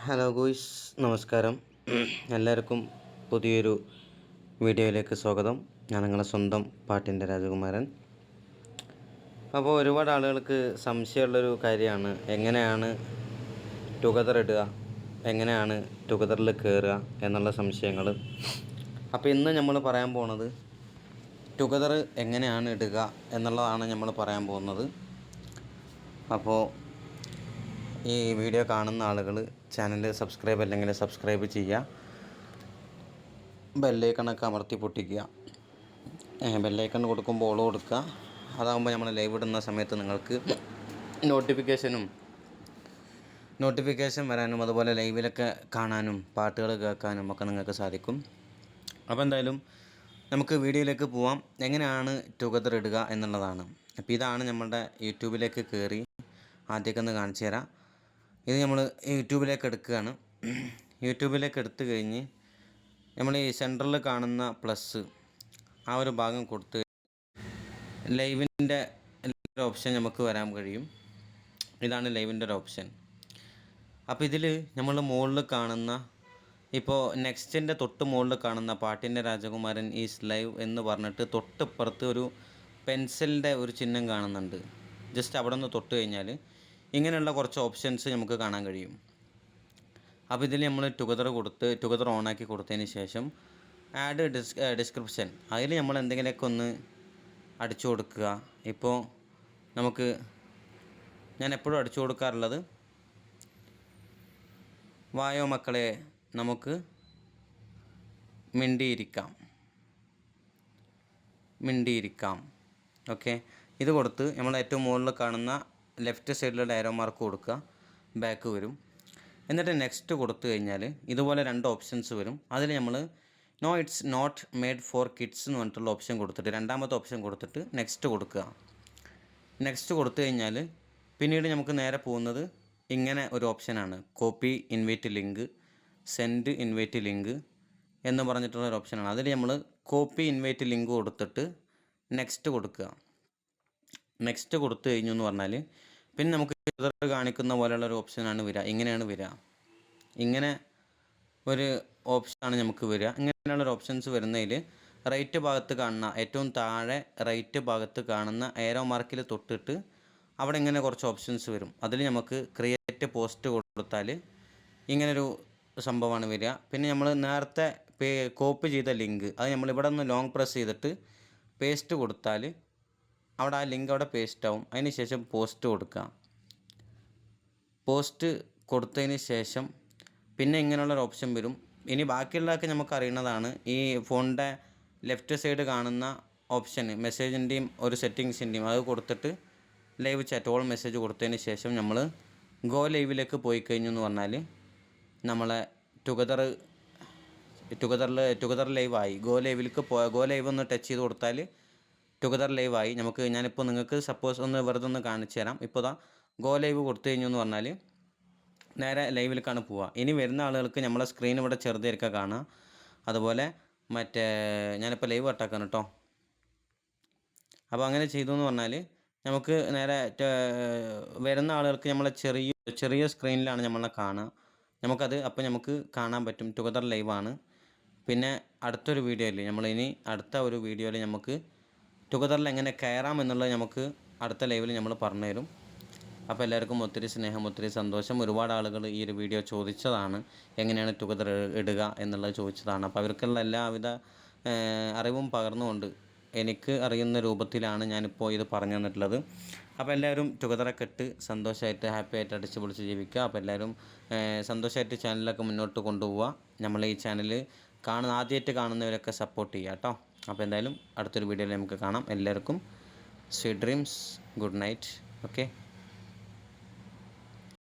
Hello ഗോയ്സ്, നമസ്കാരം. എല്ലാവർക്കും പുതിയൊരു വീഡിയോയിലേക്ക് സ്വാഗതം. ഞാൻ നിങ്ങളുടെ സ്വന്തം പാട്ടിൻ്റെ രാജകുമാരൻ. അപ്പോൾ ഒരുപാട് ആളുകൾക്ക് സംശയമുള്ളൊരു കാര്യമാണ് എങ്ങനെയാണ് ടുഗദർ ഇടുക, എങ്ങനെയാണ് ടുഗദറിൽ കയറുക എന്നുള്ള സംശയങ്ങൾ. അപ്പോൾ ഇന്ന് നമ്മൾ പറയാൻ പോകുന്നത് ടുഗദർ എങ്ങനെയാണ് ഇടുക എന്നുള്ളതാണ് നമ്മൾ പറയാൻ പോകുന്നത്. അപ്പോൾ ഈ വീഡിയോ കാണുന്ന ആളുകൾ ചാനൽ സബ്സ്ക്രൈബ് അല്ലെങ്കിൽ സബ്സ്ക്രൈബ് ചെയ്യുക, ബെല്ലൈക്കണൊക്കെ അമർത്തി പൊട്ടിക്കുക. ബെല്ലൈക്കൺ കൊടുക്കുമ്പോൾ ഓൾ കൊടുക്കുക. അതാകുമ്പോൾ നമ്മൾ ലൈവ് ഇടുന്ന സമയത്ത് നിങ്ങൾക്ക് നോട്ടിഫിക്കേഷൻ വരാനും അതുപോലെ ലൈവിലൊക്കെ കാണാനും പാട്ടുകൾ കേൾക്കാനും ഒക്കെ നിങ്ങൾക്ക് സാധിക്കും. അപ്പോൾ എന്തായാലും നമുക്ക് വീഡിയോയിലേക്ക് പോവാം. എങ്ങനെയാണ് ടുഗദർ ഇടുക എന്നുള്ളതാണ്. അപ്പോൾ ഇതാണ് നമ്മളുടെ യൂട്യൂബിലേക്ക് കയറി ആദ്യമൊക്കെ ഒന്ന് കാണിച്ചു തരാം. ഇത് നമ്മൾ യൂട്യൂബിലേക്ക് എടുക്കുകയാണ്. യൂട്യൂബിലേക്ക് എടുത്തു കഴിഞ്ഞ് നമ്മൾ ഈ സെൻറ്ററിൽ കാണുന്ന പ്ലസ് ആ ഒരു ഭാഗം കൊടുത്ത് ലൈവിൻ്റെ ഓപ്ഷൻ നമുക്ക് വരാൻ കഴിയും. ഇതാണ് ലൈവിൻ്റെ ഒരു ഓപ്ഷൻ. അപ്പോൾ ഇതിൽ നമ്മൾ മുകളിൽ കാണുന്ന ഇപ്പോൾ നെക്സ്റ്റിൻ്റെ തൊട്ട് മുകളിൽ കാണുന്ന പാട്ടിൻ്റെ രാജകുമാരൻ ഈസ് ലൈവ് എന്ന് പറഞ്ഞിട്ട് തൊട്ടിപ്പുറത്ത് ഒരു പെൻസിലിൻ്റെ ഒരു ചിഹ്നം കാണുന്നുണ്ട്. ജസ്റ്റ് അവിടെ നിന്ന് തൊട്ട് കഴിഞ്ഞാൽ ഇങ്ങനെയുള്ള കുറച്ച് ഓപ്ഷൻസ് നമുക്ക് കാണാൻ കഴിയും. അപ്പോൾ ഇതിൽ നമ്മൾ ടുഗദർ ഓണാക്കി കൊടുത്തതിന് ശേഷം ആഡ് ഡിസ്ക്രിപ്ഷൻ അതിൽ നമ്മൾ എന്തെങ്കിലുമൊക്കെ ഒന്ന് അടിച്ചു കൊടുക്കുക. ഇപ്പോൾ ഞാൻ എപ്പോഴും അടിച്ചു കൊടുക്കാറുള്ളത് വായോ മക്കളെ നമുക്ക് മിണ്ടിയിരിക്കാം. ഓക്കെ, ഇത് കൊടുത്ത് നമ്മൾ ഏറ്റവും മുകളിൽ കാണുന്ന ലെഫ്റ്റ് സൈഡിലുള്ള ആരോ മാർക്ക് കൊടുക്കുക, ബാക്ക് വരും. എന്നിട്ട് നെക്സ്റ്റ് കൊടുത്തു കഴിഞ്ഞാൽ ഇതുപോലെ രണ്ട് ഓപ്ഷൻസ് വരും. അതിൽ നമ്മൾ no it's not made for kids എന്ന് പറഞ്ഞിട്ടുള്ള ഓപ്ഷൻ കൊടുത്തിട്ട് രണ്ടാമത്തെ ഓപ്ഷൻ കൊടുത്തിട്ട് നെക്സ്റ്റ് കൊടുക്കുക. നെക്സ്റ്റ് കൊടുത്തു കഴിഞ്ഞാൽ പിന്നീട് നമുക്ക് നേരെ പോകുന്നത് ഇങ്ങനെ ഒരു ഓപ്ഷനാണ്, copy invite link, send invite link എന്ന് പറഞ്ഞിട്ടുള്ള ഒരു ഓപ്ഷനാണ്. അതിൽ നമ്മൾ കോപ്പി ഇൻവൈറ്റ് ലിങ്ക് കൊടുത്തിട്ട് നെക്സ്റ്റ് കൊടുക്കുക. നെക്സ്റ്റ് കൊടുത്തു കഴിഞ്ഞു എന്ന് പറഞ്ഞാൽ പിന്നെ നമുക്ക് കാണിക്കുന്ന പോലെയുള്ള ഒരു ഓപ്ഷനാണ് വരിക. ഇങ്ങനെയാണ് വരിക. ഇങ്ങനെ ഒരു ഓപ്ഷനാണ് നമുക്ക് വരിക. ഇങ്ങനെയുള്ളൊരു ഓപ്ഷൻസ് വരുന്നതിൽ റൈറ്റ് ഭാഗത്ത് കാണുന്ന ഏറ്റവും താഴെ റൈറ്റ് ഭാഗത്ത് കാണുന്ന ഏരോ മാർക്കിൽ തൊട്ടിട്ട് അവിടെ ഇങ്ങനെ കുറച്ച് ഓപ്ഷൻസ് വരും. അതിൽ നമുക്ക് ക്രിയേറ്റ് പോസ്റ്റ് കൊടുത്താൽ ഇങ്ങനൊരു സംഭവമാണ് വരിക. പിന്നെ നമ്മൾ നേരത്തെ കോപ്പി ചെയ്ത ലിങ്ക് അത് നമ്മളിവിടെ നിന്ന് ലോങ് പ്രസ് ചെയ്തിട്ട് പേസ്റ്റ് കൊടുത്താൽ അവിടെ ആ ലിങ്ക് അവിടെ പേസ്റ്റ് ആവും. അതിന് ശേഷം പോസ്റ്റ് കൊടുക്കുക. പോസ്റ്റ് കൊടുത്തതിന് ശേഷം പിന്നെ ഇങ്ങനെയുള്ളൊരു ഓപ്ഷൻ വരും. ഇനി ബാക്കിയുള്ളതൊക്കെ നമുക്ക് അറിയുന്നതാണ്. ഈ ഫോണിൻ്റെ ലെഫ്റ്റ് സൈഡ് കാണുന്ന ഓപ്ഷൻ മെസ്സേജിൻ്റെയും ഒരു സെറ്റിങ്സിൻ്റെയും അത് കൊടുത്തിട്ട് ലൈവ് ചാറ്റ് ഓൾ മെസ്സേജ് കൊടുത്തതിന് ശേഷം നമ്മൾ ഗോ ലൈവിലേക്ക് പോയി കഴിഞ്ഞു എന്ന് പറഞ്ഞാൽ നമ്മളെ ടുഗദർ ലൈവായി. ഗോ ലൈവ് ഒന്ന് ടച്ച് ചെയ്ത് കൊടുത്താൽ ടുഗദർ ലൈവായി. ഞാനിപ്പോൾ നിങ്ങൾക്ക് സപ്പോസ് ഒന്ന് വെറുതെ ഒന്ന് കാണിച്ചു തരാം. ഇപ്പോൾ ഗോ ലൈവ് കൊടുത്തു കഴിഞ്ഞു എന്ന് പറഞ്ഞാൽ നേരെ ലൈവിലേക്കാണ് പോവുക. ഇനി വരുന്ന ആളുകൾക്ക് നമ്മളെ സ്ക്രീൻ ഇവിടെ ചെറുതായിരിക്കുക കാണുക. അതുപോലെ ഞാനിപ്പോൾ ലൈവ് കട്ടാക്കാണ് കേട്ടോ. അപ്പോൾ അങ്ങനെ ചെയ്തു എന്ന് പറഞ്ഞാൽ നമുക്ക് നേരെ വരുന്ന ആളുകൾക്ക് നമ്മളെ ചെറിയ സ്ക്രീനിലാണ് നമ്മളെ കാണുക. നമുക്ക് കാണാൻ പറ്റും ടുഗദർ ലൈവാണ്. പിന്നെ അടുത്ത ഒരു വീഡിയോയിൽ നമുക്ക് ടുഗദറിൽ എങ്ങനെ കയറാം എന്നുള്ളത് നമുക്ക് അടുത്ത ലൈവിൽ നമ്മൾ പറഞ്ഞു തരും. അപ്പോൾ എല്ലാവർക്കും ഒത്തിരി സ്നേഹം, ഒത്തിരി സന്തോഷം. ഒരുപാട് ആളുകൾ ഈ ഒരു വീഡിയോ ചോദിച്ചതാണ്, എങ്ങനെയാണ് ടുഗദർ ഇടുക എന്നുള്ളത് ചോദിച്ചതാണ്. അപ്പോൾ അവർക്കുള്ള എല്ലാവിധ അറിവും പകർന്നുകൊണ്ട് എനിക്ക് അറിയുന്ന രൂപത്തിലാണ് ഞാനിപ്പോൾ ഇത് പറഞ്ഞു തന്നിട്ടുള്ളത്. അപ്പോൾ എല്ലാവരും ടുഗദറൊക്കെ ഇട്ട് സന്തോഷമായിട്ട് ഹാപ്പി ആയിട്ട് അടിച്ച് പൊളിച്ച് ജീവിക്കുക. അപ്പോൾ എല്ലാവരും സന്തോഷമായിട്ട് ചാനലൊക്കെ മുന്നോട്ട് കൊണ്ടുപോവുക. നമ്മൾ ഈ ചാനൽ ആദ്യമായിട്ട് കാണുന്നവരൊക്കെ സപ്പോർട്ട് ചെയ്യുക കേട്ടോ. അപ്പോൾ എന്തായാലും അടുത്തൊരു വീഡിയോയിൽ നമുക്ക് കാണാം. എല്ലാവർക്കും sweet dreams, good night. Okay.